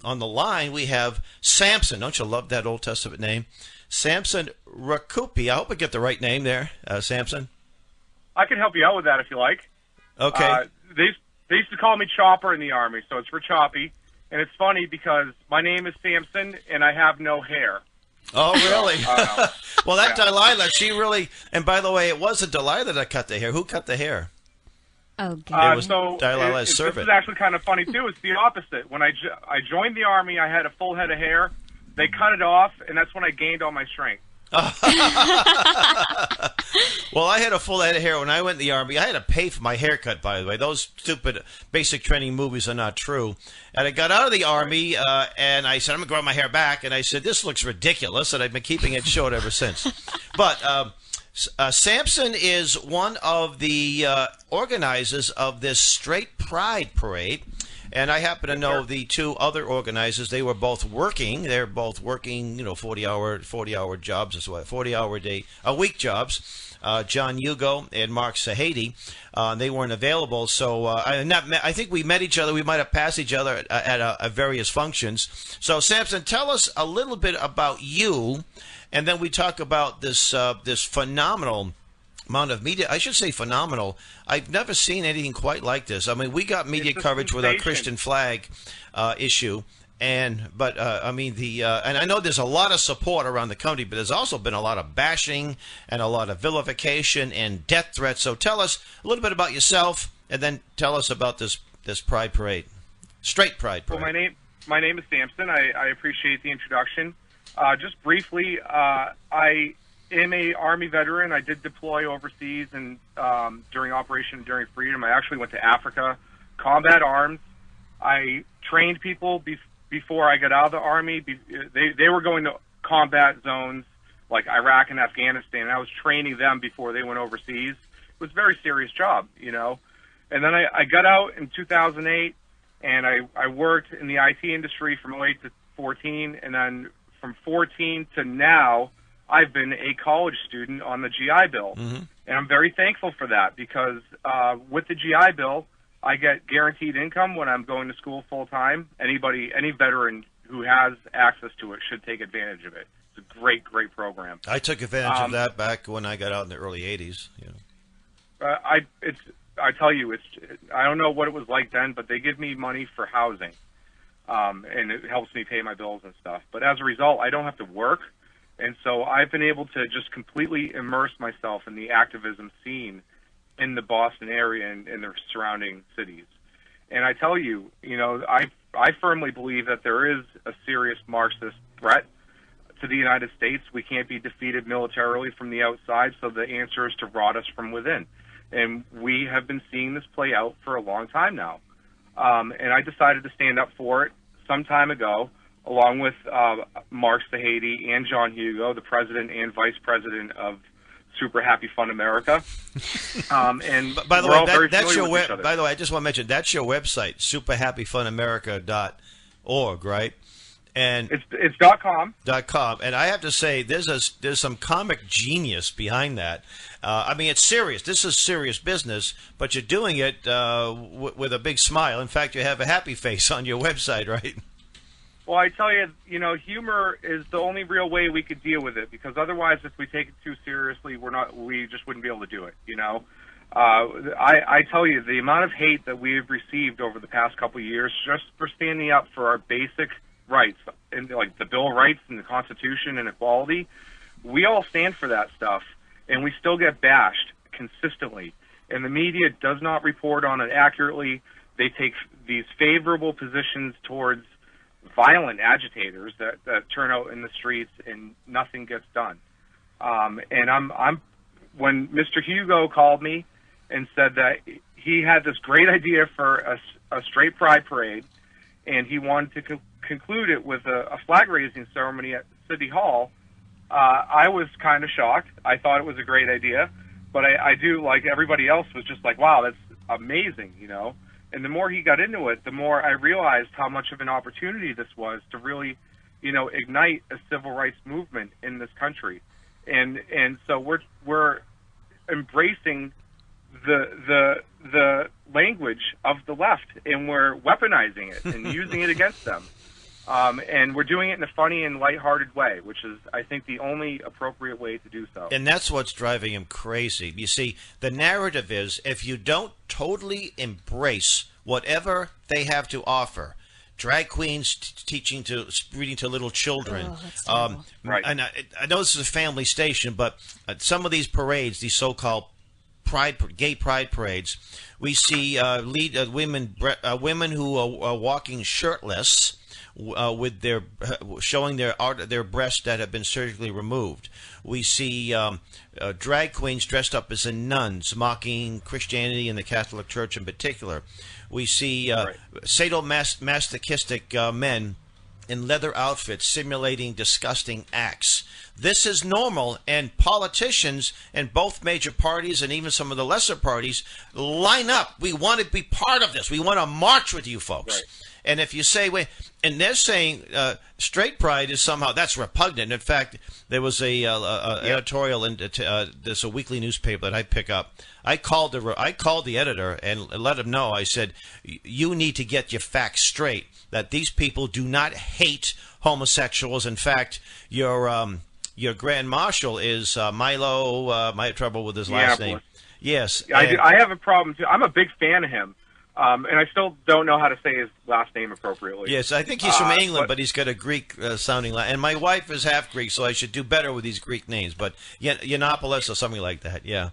on the line, we have Samson. Don't you love that Old Testament name? Samson Racioppi. I hope I get the right name there, Samson. I can help you out with that if you like. Okay. They used to call me Chopper in the Army, so it's Racioppi. And it's funny because my name is Samson, and I have no hair. Oh, really? Well, that Yeah. Delilah, she really... And by the way, it wasn't Delilah that cut the hair. Who cut the hair? Oh, God. It was Delilah's this servant. is actually kind of funny, too. It's the opposite. When I joined the Army, I had a full head of hair. They cut it off, and that's when I gained all my strength. Well, I had a full head of hair when I went in the Army. I had to pay for my haircut, by the way. Those stupid basic training movies are not true. And I got out of the Army, and I said, I'm going to grow my hair back. And I said, this looks ridiculous, and I've been keeping it short ever since. But Samson is one of the organizers of this Straight Pride Parade. And I happen to know the two other organizers. They were both working. They're both working, 40-hour jobs as well, 40-hour-a-week jobs. John Hugo and Mark Sahady. They weren't available, so I think we met each other. We might have passed each other at various functions. So, Samson, tell us a little bit about you, and then we talk about this phenomenal amount of media. I should say phenomenal. I've never seen anything quite like this. I mean, we got media coverage with our Christian flag issue, and I know there's a lot of support around the country, but there's also been a lot of bashing and a lot of vilification and death threats. So tell us a little bit about yourself, and then tell us about this Pride Parade, Straight Pride Parade. Well, my name is Samson. I appreciate the introduction. Just briefly, I am a Army veteran. I did deploy overseas and during Operation Enduring Freedom. I actually went to Africa, combat arms. I trained people before I got out of the Army. They were going to combat zones like Iraq and Afghanistan, and I was training them before they went overseas. It was a very serious job, And then I got out in 2008, and I worked in the IT industry from 08 to 14, and then from 14 to now, I've been a college student on the GI Bill, and I'm very thankful for that because with the GI Bill, I get guaranteed income when I'm going to school full time. Any veteran who has access to it should take advantage of it. It's a great program. I took advantage of that back when I got out in the early '80s. I tell you, I don't know what it was like then, but they give me money for housing, and it helps me pay my bills and stuff. But as a result, I don't have to work. And so I've been able to just completely immerse myself in the activism scene in the Boston area and the surrounding cities. And I tell you, I firmly believe that there is a serious Marxist threat to the United States. We can't be defeated militarily from the outside, so the answer is to rot us from within. And we have been seeing this play out for a long time now. And I decided to stand up for it some time ago, along with Mark Sahady and John Hugo, the president and vice president of Super Happy Fun America. And by the way, that's your web. By the way, I just want to mention that's your website, superhappyfunamerica.org, right? And it's .com. .com, and I have to say, there's some comic genius behind that. I mean, it's serious. This is serious business, but you're doing it with a big smile. In fact, you have a happy face on your website, right? Well, I tell you, humor is the only real way we could deal with it, because otherwise, if we take it too seriously, we just wouldn't be able to do it, I tell you, the amount of hate that we've received over the past couple of years just for standing up for our basic rights, and like the Bill of Rights and the Constitution and equality, we all stand for that stuff, and we still get bashed consistently. And the media does not report on it accurately. They take these favorable positions towards violent agitators that turn out in the streets and nothing gets done. And I'm when Mr. Hugo called me and said that he had this great idea for a straight pride parade, and he wanted to conclude it with a flag raising ceremony at City Hall, I was kind of shocked. I thought it was a great idea, but I do, like everybody else, was just like, wow, that's amazing, And the more he got into it, the more I realized how much of an opportunity this was to really, ignite a civil rights movement in this country. And so we're embracing the language of the left, and we're weaponizing it and using it against them. And we're doing it in a funny and lighthearted way, which is, I think, the only appropriate way to do so. And that's what's driving him crazy. You see, the narrative is if you don't totally embrace whatever they have to offer, drag queens reading to little children. Right. And I know this is a family station, but some of these parades, these so-called gay pride parades, we see women who are walking shirtless, with their showing their breasts that have been surgically removed. We see drag queens dressed up as nuns, mocking Christianity and the Catholic Church in particular. We see sadomasochistic men in leather outfits simulating disgusting acts. This is normal, and politicians in both major parties and even some of the lesser parties line up. We want to be part of this. We want to march with you folks. Right. And if you say, wait, and they're saying straight pride is somehow, that's repugnant. In fact, there was a editorial in there's a weekly newspaper that I pick up. I called the editor and let him know. I said, you need to get your facts straight, that these people do not hate homosexuals. In fact, your Grand Marshal is Milo. I have trouble with his last name. Yes. I have a problem, too. I'm a big fan of him. And I still don't know how to say his last name appropriately. Yes, I think he's from England, but he's got a Greek-sounding last. And my wife is half Greek, so I should do better with these Greek names. But Yiannopoulos or something like that, yeah.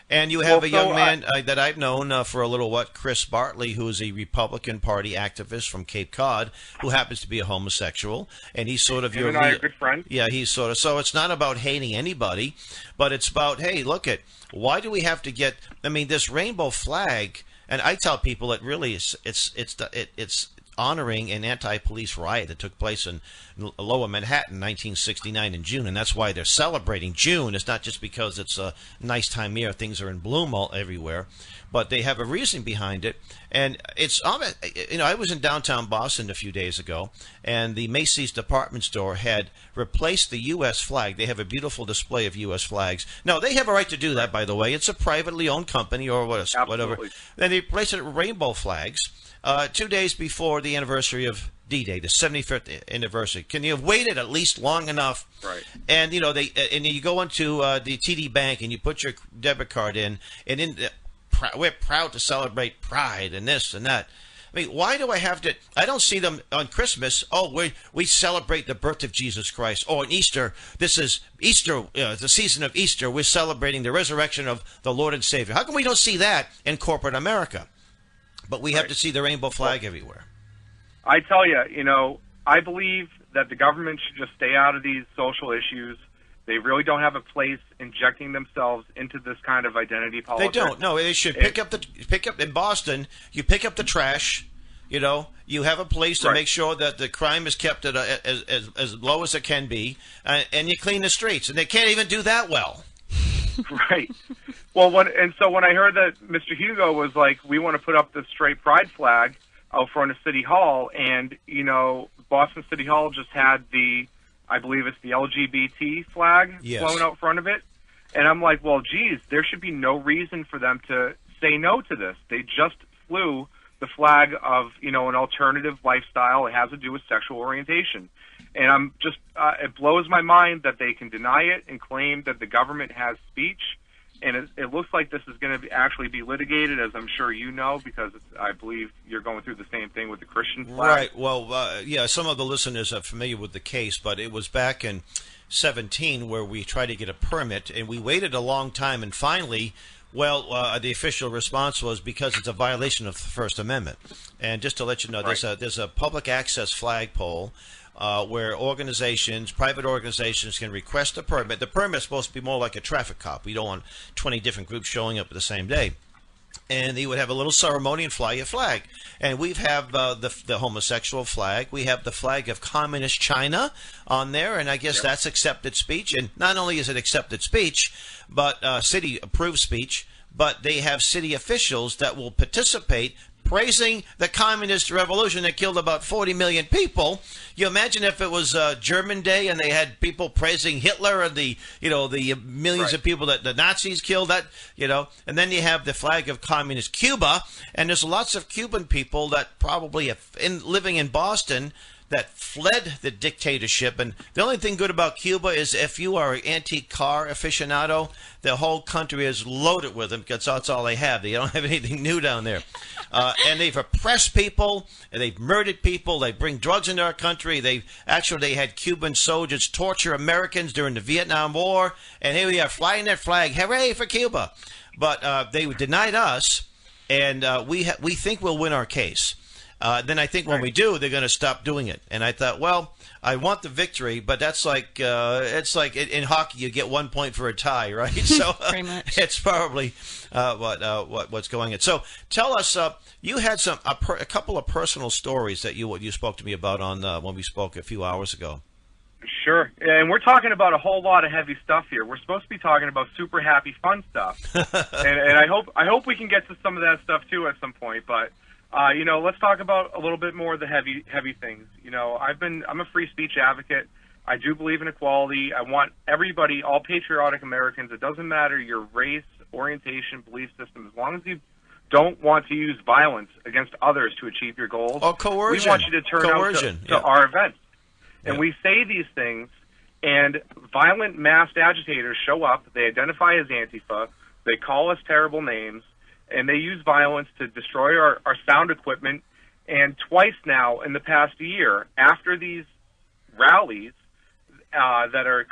And you have a young man that I've known for a little while, Chris Bartley, who is a Republican Party activist from Cape Cod, who happens to be a homosexual. And he's sort of your... and I are good friends. Yeah, he's sort of... So it's not about hating anybody, but it's about, hey, look why do we have to get... I mean, this rainbow flag... And I tell people that really it's honoring an anti-police riot that took place in Lower Manhattan, 1969 in June, and that's why they're celebrating June. It's not just because it's a nice time of year, things are in bloom everywhere, but they have a reason behind it. And it's, I was in downtown Boston a few days ago, and the Macy's department store had replaced the U.S. flag. They have a beautiful display of U.S. flags. No, they have a right to do that, by the way. It's a privately owned company or whatever. Then they replaced it with rainbow flags 2 days before the anniversary of D-Day, the 75th anniversary. Can you have waited at least long enough? Right. And and you go into the TD Bank and you put your debit card in, and we're proud to celebrate Pride and this and that. I mean, why do I have to? I don't see them on Christmas. Oh, we celebrate the birth of Jesus Christ. Oh, on Easter, this is Easter, the season of Easter. We're celebrating the resurrection of the Lord and Savior. How come we don't see that in corporate America? But we have to see the rainbow flag everywhere. I tell you, I believe that the government should just stay out of these social issues. They really don't have a place injecting themselves into this kind of identity politics. They don't. No, they should pick up in Boston. You pick up the trash. You have a place to make sure that the crime is kept at as low as it can be, and you clean the streets. And they can't even do that well. Right. Well, when I heard that Mr. Hugo was like, we want to put up the straight pride flag out front of City Hall, and Boston City Hall just had I believe it's the LGBT flag flown out front of it. And I'm like, well, geez, there should be no reason for them to say no to this. They just flew the flag of, an alternative lifestyle. It has to do with sexual orientation. And I'm just, it blows my mind that they can deny it and claim that the government has speech. And it looks like this is going to actually be litigated, as I'm sure you know, because I believe you're going through the same thing with the Christian flag. Right. Well, some of the listeners are familiar with the case, but it was back in 2017 where we tried to get a permit, and we waited a long time, and finally, the official response was because it's a violation of the First Amendment. And just to let you know, there's a public access flagpole where private organizations can request a permit. The permit is supposed to be more like a traffic cop. We don't want 20 different groups showing up the same day. And they would have a little ceremony and fly a flag. And we have the homosexual flag. We have the flag of Communist China on there, and I guess that's accepted speech. And not only is it accepted speech, but city-approved speech, but they have city officials that will participate praising the communist revolution that killed about 40 million people. You imagine if it was German Day and they had people praising Hitler and the millions of people that the Nazis killed, and then you have the flag of communist Cuba, and there's lots of Cuban people that probably living in Boston that fled the dictatorship. And the only thing good about Cuba is if you are an antique car aficionado, the whole country is loaded with them because that's all they have. They don't have anything new down there. And they've oppressed people, and they've murdered people. They bring drugs into our country. They had Cuban soldiers torture Americans during the Vietnam War. And here we are flying that flag. Hooray for Cuba. But they denied us, and we think we'll win our case. Then I think when we do, they're going to stop doing it. And I thought, well, I want the victory, but that's like it's like in hockey, you get 1 point for a tie, right? So Pretty much. It's probably what's going on. So tell us, you had a couple of personal stories that you spoke to me about on when we spoke a few hours ago. Sure, and we're talking about a whole lot of heavy stuff here. We're supposed to be talking about super happy, fun stuff, and I hope we can get to some of that stuff too at some point. But let's talk about a little bit more of the heavy things. I'm a free speech advocate. I do believe in equality. I want everybody, all patriotic Americans. It doesn't matter your race, orientation, belief system, as long as you don't want to use violence against others to achieve your goals. Or coercion. We want you to turn out to our events. And we say these things, and violent masked agitators show up. They identify as Antifa. They call us terrible names, and they use violence to destroy our sound equipment. And twice now in the past year, after these rallies that are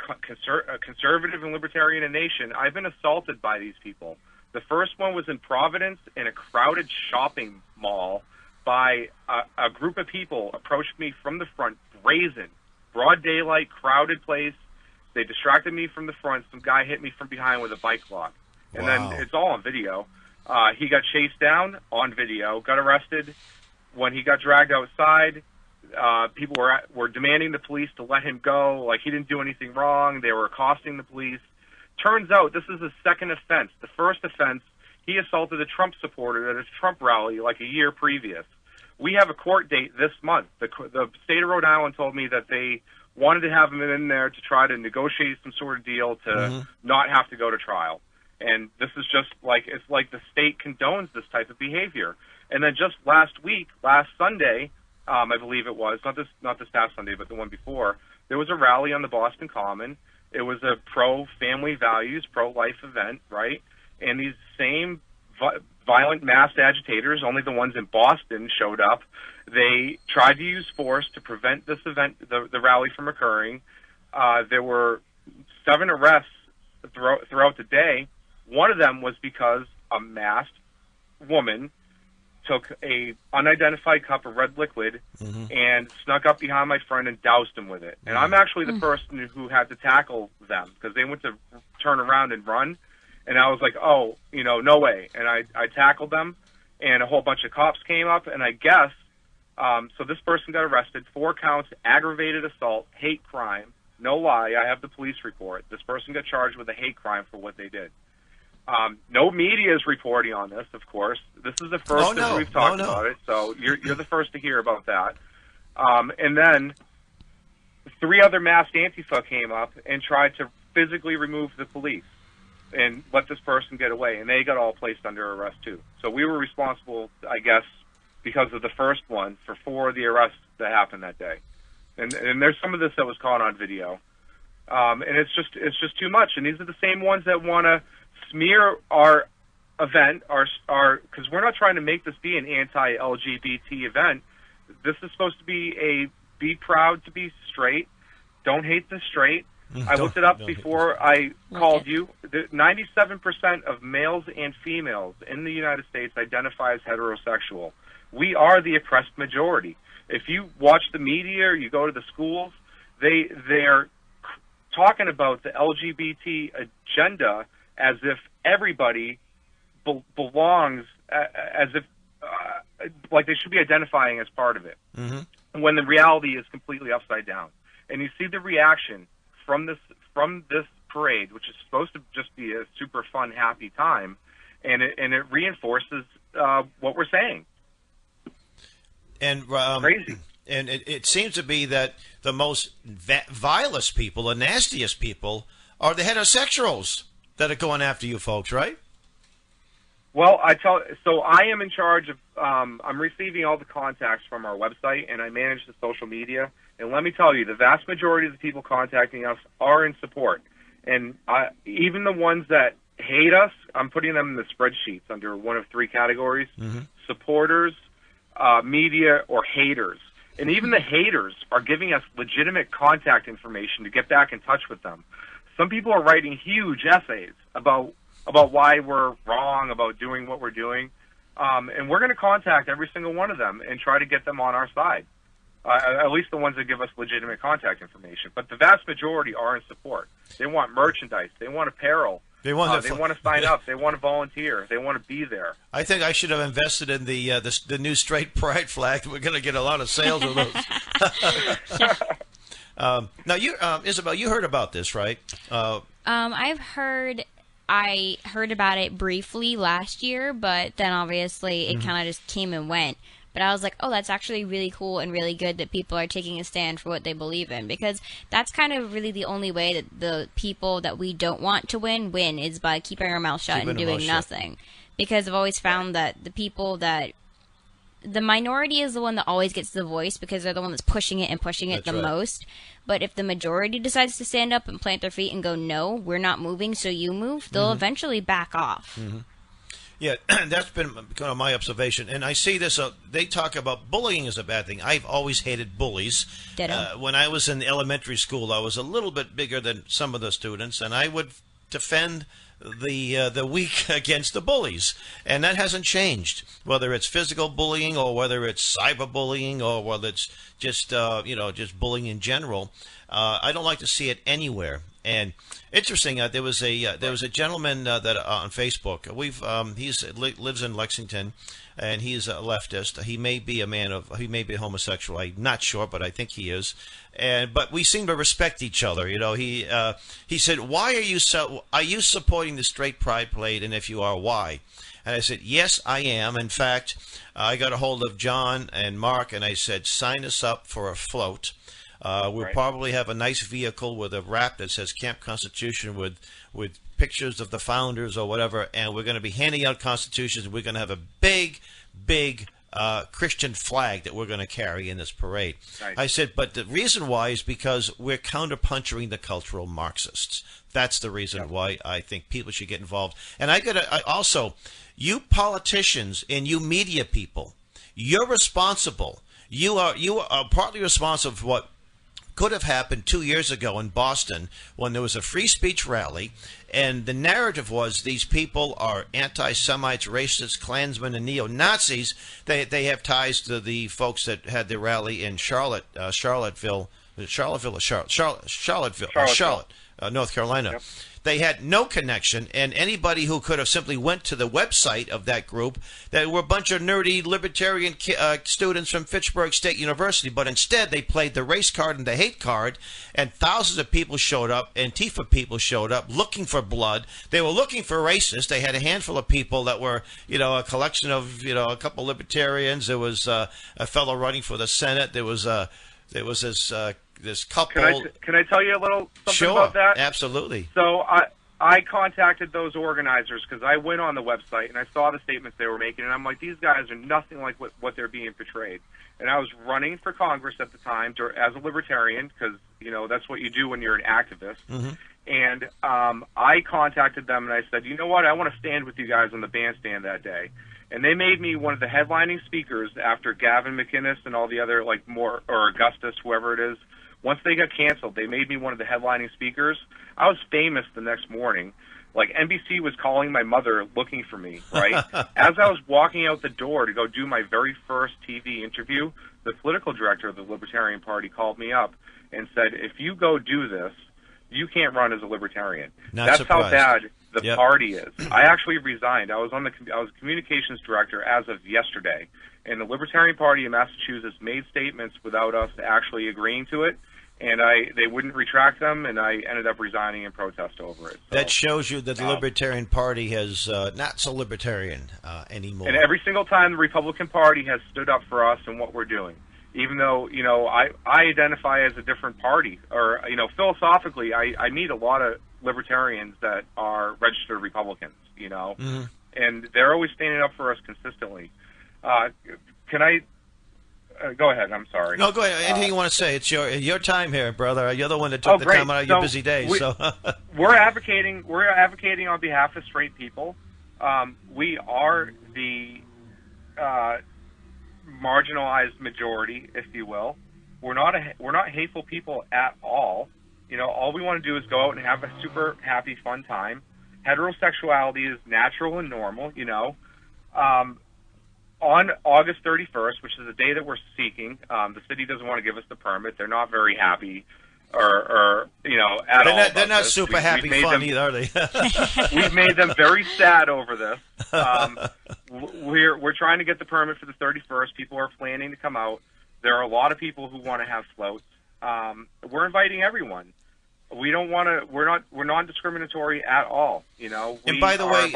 conservative and libertarian in nation, I've been assaulted by these people. The first one was in Providence in a crowded shopping mall by a group of people approached me from the front, brazen, broad daylight, crowded place. They distracted me from the front. Some guy hit me from behind with a bike lock. And Wow. then it's all on video. He got chased down on video, got arrested. When he got dragged outside, people were demanding the police to let him go, like he didn't do anything wrong. They were accosting the police. Turns out this is a second offense. The first offense, he assaulted a Trump supporter at a Trump rally like a year previous. We have a court date this month. The state of Rhode Island told me that they wanted to have him in there to try to negotiate some sort of deal to not have to go to trial. And this is just like, it's like the state condones this type of behavior. And then just last Sunday, I believe it was, not this past Sunday, but the one before, there was a rally on the Boston Common. It was a pro-family values, pro-life event, right? And these same violent mass agitators, only the ones in Boston showed up. They tried to use force to prevent this event, the rally, from occurring. There were 7 arrests throughout the day. One of them was because a masked woman took a unidentified cup of red liquid and snuck up behind my friend and doused him with it. And I'm actually the person who had to tackle them because they went to turn around and run. And I was like, oh, no way. And I tackled them, and a whole bunch of cops came up, and I guess, so this person got arrested, 4 counts, aggravated assault, hate crime. No lie, I have the police report. This person got charged with a hate crime for what they did. No media is reporting on this, of course. This is the first that we've talked about it, so you're the first to hear about that. And then 3 other masked Antifa came up and tried to physically remove the police and let this person get away, and they got all placed under arrest too. So we were responsible, I guess, because of the first one, for 4 of the arrests that happened that day. And there's some of this that was caught on video, and it's just too much. And these are the same ones that want to smear our event, because we're not trying to make this be an anti-LGBT event. This is supposed to be be proud to be straight, don't hate the straight. I looked it up before I called you. 97% of males and females in the United States identify as heterosexual. We are the oppressed majority. If you watch the media or you go to the schools, they're talking about the LGBT agenda as if everybody belongs, as if like they should be identifying as part of it, when the reality is completely upside down. And you see the reaction from this parade, which is supposed to just be a super fun, happy time, and it reinforces what we're saying. And crazy. And it seems to be that the most vilest people, the nastiest people, are the heterosexuals that are going after you folks, right? Well, so I am in charge of, I'm receiving all the contacts from our website, and I manage the social media. And let me tell you, the vast majority of the people contacting us are in support. And even the ones that hate us, I'm putting them in the spreadsheets under one of three categories: supporters, media, or haters. And even the haters are giving us legitimate contact information to get back in touch with them. Some people are writing huge essays about why we're wrong about doing what we're doing. And we're going to contact every single one of them and try to get them on our side, at least the ones that give us legitimate contact information. But the vast majority are in support. They want merchandise. They want apparel. They want to sign up. They want to volunteer. They want to be there. I think I should have invested in the new straight pride flag. We're going to get a lot of sales of those. Now, Isabel, you heard about this, right? I heard about it briefly last year, but then obviously it kind of just came and went. But I was like, oh, that's actually really cool and really good that people are taking a stand for what they believe in, because that's kind of really the only way that the people that we don't want to win is by keeping our mouth shut and doing nothing. Because I've always found that the minority is the one that always gets the voice because they're the one that's pushing it the most. But if the majority decides to stand up and plant their feet and go, no, we're not moving, so you move, they'll eventually back off. Yeah, that's been kind of my observation. And I see this, they talk about bullying is a bad thing. I've always hated bullies. When I was in elementary school, I was a little bit bigger than some of the students, and I would defend the weak against the bullies, and that hasn't changed. Whether it's physical bullying or whether it's cyberbullying or whether it's just just bullying in general, I don't like to see it anywhere. And interesting, there was a gentleman that on Facebook. He lives in Lexington, and he's a leftist. He may be he may be homosexual. I'm not sure, but I think he is. But we seem to respect each other. He said, "Why are you supporting the straight pride parade? And if you are, why?" And I said, "Yes, I am. In fact, I got a hold of John and Mark, and I said, sign us up for a float. We'll probably have a nice vehicle with a wrap that says Camp Constitution with pictures of the founders or whatever, and we're going to be handing out constitutions. We're going to have a big Christian flag that we're going to carry in this parade." I said, but the reason why is because we're counterpunching the cultural Marxists. That's the reason why I think people should get involved. And also, you politicians and you media people, you're responsible. You are partly responsible for what could have happened 2 years ago in Boston when there was a free speech rally, and the narrative was these people are anti-Semites, racists, Klansmen, and neo-Nazis. They have ties to the folks that had the rally in Charlotte, North Carolina. Yep. They had no connection, and anybody who could have simply went to the website of that group, there were a bunch of nerdy libertarian students from Fitchburg State University, but instead they played the race card and the hate card, and thousands of people showed up, Antifa people showed up looking for blood. They were looking for racists. They had a handful of people that were, a collection of, a couple libertarians. There was a fellow running for the Senate. There was this couple. Can I tell you a little something about that? Sure, absolutely. So I contacted those organizers because I went on the website and I saw the statements they were making, and I'm like, these guys are nothing like what they're being portrayed. And I was running for Congress at the time as a libertarian because, that's what you do when you're an activist. And I contacted them and I said, you know what, I want to stand with you guys on the bandstand that day. And they made me one of the headlining speakers after Gavin McInnes and all the other, or Augustus, whoever it is. Once they got canceled, they made me one of the headlining speakers. I was famous the next morning. NBC was calling my mother looking for me, right? As I was walking out the door to go do my very first TV interview, the political director of the Libertarian Party called me up and said, if you go do this, you can't run as a libertarian. That's surprised. How bad the party is. I actually resigned. I was communications director as of yesterday, and the Libertarian Party in Massachusetts made statements without us actually agreeing to it, and they wouldn't retract them, and I ended up resigning in protest over it. So, that shows you that the Libertarian Party has not so libertarian anymore. And every single time the Republican Party has stood up for us and what we're doing. Even though, I identify as a different party, or, philosophically, I meet a lot of libertarians that are registered Republicans, and they're always standing up for us consistently. Can I go ahead? I'm sorry. No, go ahead. Anything you want to say? It's your time here, brother. You're the one that took the time out of your busy day. We're advocating on behalf of straight people. We are the marginalized majority, if you will. We're not hateful people at all. All we want to do is go out and have a super happy, fun time. Heterosexuality is natural and normal. On August 31st, which is the day that we're seeking, the city doesn't want to give us the permit. They're not very happy, or at all. They're not super happy fun either, are they? We've made them very sad over this. We're trying to get the permit for the 31st. People are planning to come out. There are a lot of people who want to have floats. We're inviting everyone. We don't want to. We're non-discriminatory at all. And by the way,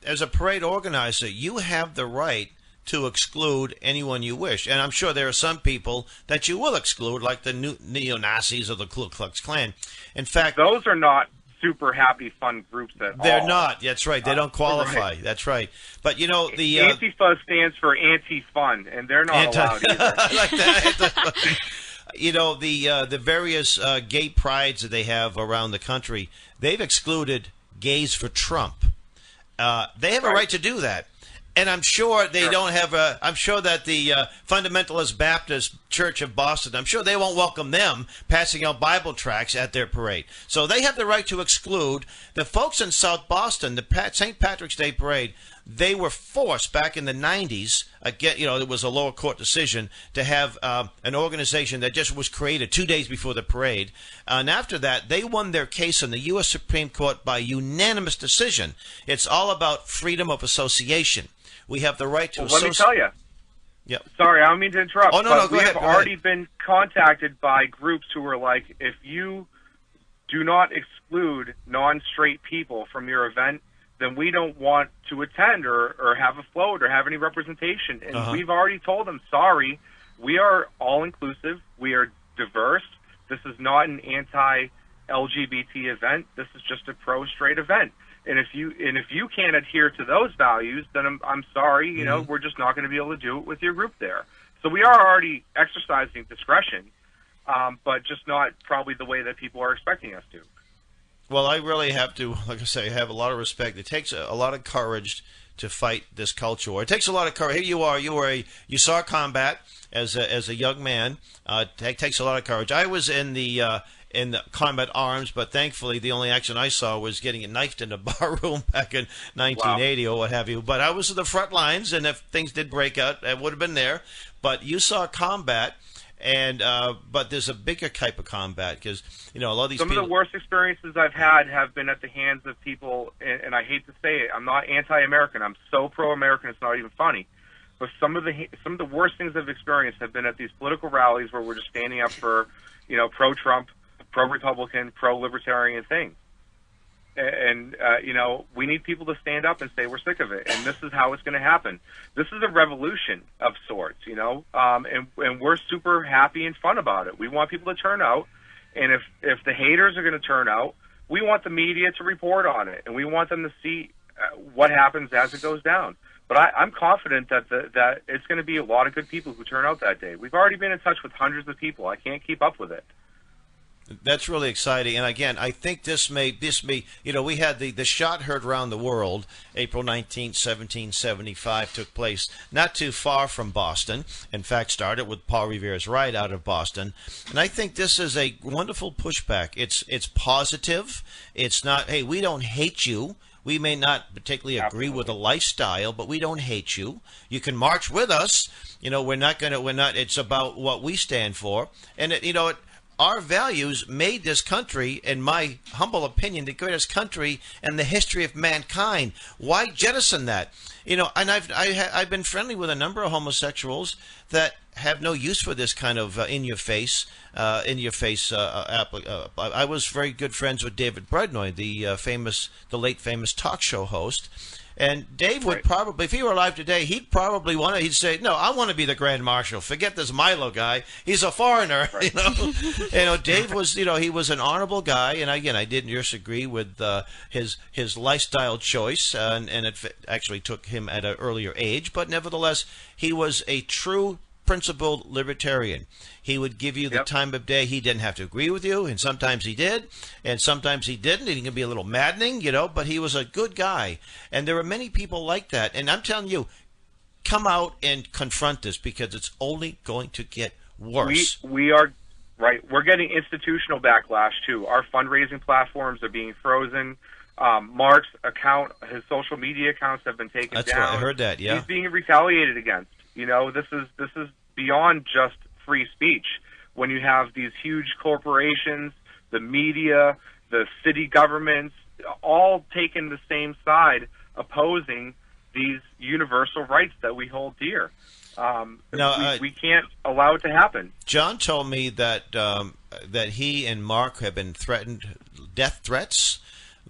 as a parade organizer, you have the right to exclude anyone you wish. And I'm sure there are some people that you will exclude, like the neo-Nazis or the Ku Klux Klan. In fact, those are not super happy, fun groups at all. They're not. That's right. They don't qualify. Right. That's right. But the Antifa stands for anti-fun, and they're not allowed either. Like that. The various gay prides that they have around the country, they've excluded gays for Trump. They have a right to do that. And I'm sure they don't have I'm sure that the Fundamentalist Baptist Church of Boston, I'm sure they won't welcome them passing out Bible tracts at their parade. So they have the right to exclude the folks in South Boston, the St. Patrick's Day Parade. They were forced back in the 90s, it was a lower court decision, to have an organization that just was created 2 days before the parade. And after that, they won their case in the U.S. Supreme Court by unanimous decision. It's all about freedom of association. We have the right to Let me tell you. Yep. Sorry, I don't mean to interrupt. Oh, no, we have already been contacted by groups who are like, if you do not exclude non-straight people from your event, then we don't want to attend or have a float or have any representation. And we've already told them, sorry, we are all-inclusive. We are diverse. This is not an anti-LGBT event. This is just a pro-straight event. And if you can't adhere to those values, then I'm sorry, we're just not going to be able to do it with your group there. So we are already exercising discretion, but just not probably the way that people are expecting us to. Well, I really have to, like I say, have a lot of respect. It takes a lot of courage to fight this culture war. It takes a lot of courage. Here you saw combat as a young man. It takes a lot of courage. I was in the combat arms, but thankfully the only action I saw was getting knifed in a bar room back in 1980 or what have you. But I was at the front lines, and if things did break out, I would have been there. But you saw combat, and but there's a bigger type of combat because a lot of these Some of the worst experiences I've had have been at the hands of people, and I hate to say it, I'm not anti-American. I'm so pro-American, it's not even funny. But some of the worst things I've experienced have been at these political rallies where we're just standing up for, pro-Trump, pro-Republican, pro-libertarian things. And we need people to stand up and say we're sick of it, and this is how it's going to happen. This is a revolution of sorts, and we're super happy and fun about it. We want people to turn out, and if the haters are going to turn out, we want the media to report on it, and we want them to see what happens as it goes down. But I'm confident that that it's going to be a lot of good people who turn out that day. We've already been in touch with hundreds of people. I can't keep up with it. That's really exciting. And again, I think this may, we had the shot heard around the world. April 19th, 1775 took place not too far from Boston. In fact, started with Paul Revere's ride out of Boston. And I think this is a wonderful pushback. It's positive. It's not, hey, we don't hate you. We may not particularly agree with the lifestyle, but we don't hate you. You can march with us. It's about what we stand for. And our values made this country, in my humble opinion, the greatest country in the history of mankind. Why jettison that? And I've been friendly with a number of homosexuals that have no use for this kind of I was very good friends with David Brednoy, the late famous talk show host. And Dave would probably, if he were alive today, he'd probably he'd say, no, I want to be the Grand Marshal. Forget this Milo guy. He's a foreigner, you know. Dave was, he was an honorable guy. And again, I didn't disagree with his lifestyle choice. And it actually took him at an earlier age. But nevertheless, he was a true principled libertarian. He would give you the time of day. He didn't have to agree with you, and sometimes he did, and sometimes he didn't. He can be a little maddening, but he was a good guy. And there are many people like that. And I'm telling you, come out and confront this, because it's only going to get worse. We are right. We're getting institutional backlash too. Our fundraising platforms are being frozen. Mark's account, his social media accounts have been taken down. That's right. I heard that. Yeah, he's being retaliated against. This is beyond just free speech. When you have these huge corporations, the media, the city governments, all taking the same side, opposing these universal rights that we hold dear. We can't allow it to happen. John told me that that he and Mark have been threatened, death threats,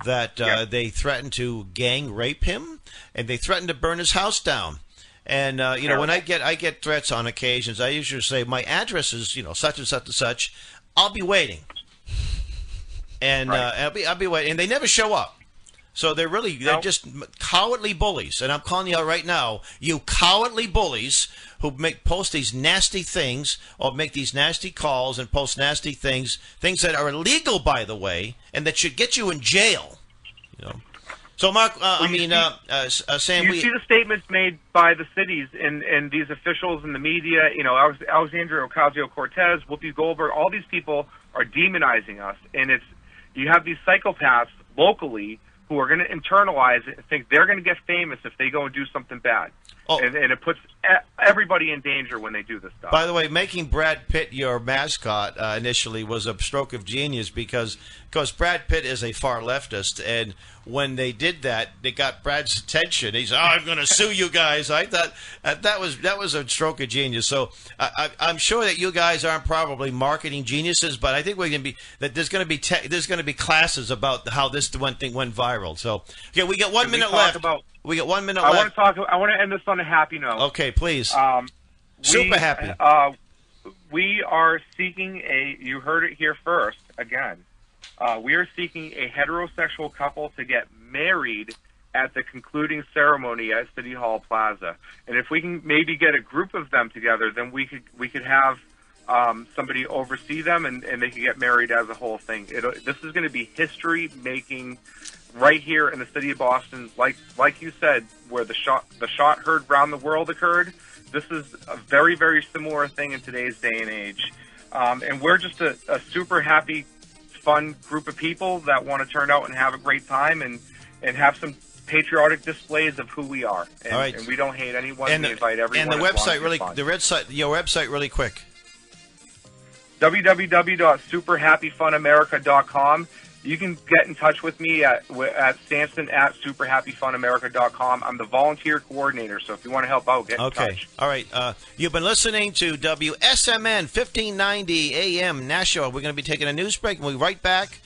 that they threatened to gang rape him, and they threatened to burn his house down. And when I get threats on occasions, I usually say my address is such and such and such. I'll be waiting, and I'll be waiting, and they never show up. So they're just cowardly bullies. And I'm calling you out right now, you cowardly bullies who post these nasty things or make these nasty calls and post nasty things that are illegal, by the way, and that should get you in jail. So, Mark, Sam, you see the statements made by the cities and these officials in the media. Alexandria Ocasio-Cortez, Whoopi Goldberg, all these people are demonizing us, and you have these psychopaths locally who are going to internalize it and think they're going to get famous if they go and do something bad. Oh. And it puts everybody in danger when they do this stuff. By the way, making Brad Pitt your mascot initially was a stroke of genius because Brad Pitt is a far leftist, and when they did that, they got Brad's attention. He's, I'm going to sue you guys. I thought that was a stroke of genius. So I'm sure that you guys aren't probably marketing geniuses, but I think there's going to be classes about how this one thing went viral. So okay, we got 1 minute left. We got 1 minute left. I want to end this on a happy note. Okay, please. Super happy. We are seeking you heard it here first, again. We are seeking a heterosexual couple to get married at the concluding ceremony at City Hall Plaza. And if we can maybe get a group of them together, then we could have somebody oversee them, and they could get married as a whole thing. This is going to be history-making right here in the city of Boston. Like you said, where the shot heard round the world occurred, this is a very, very similar thing in today's day and age. And we're just a super happy, fun group of people that want to turn out and have a great time and have some patriotic displays of who we are. And, all right. And we don't hate anyone. We invite everyone. And the website, your website really quick. www.superhappyfunamerica.com. You can get in touch with me at Samson at superhappyfunamerica.com. I'm the volunteer coordinator, so if you want to help out, get in touch. All right. You've been listening to WSMN 1590 AM Nashua. We're going to be taking a news break, and we'll be right back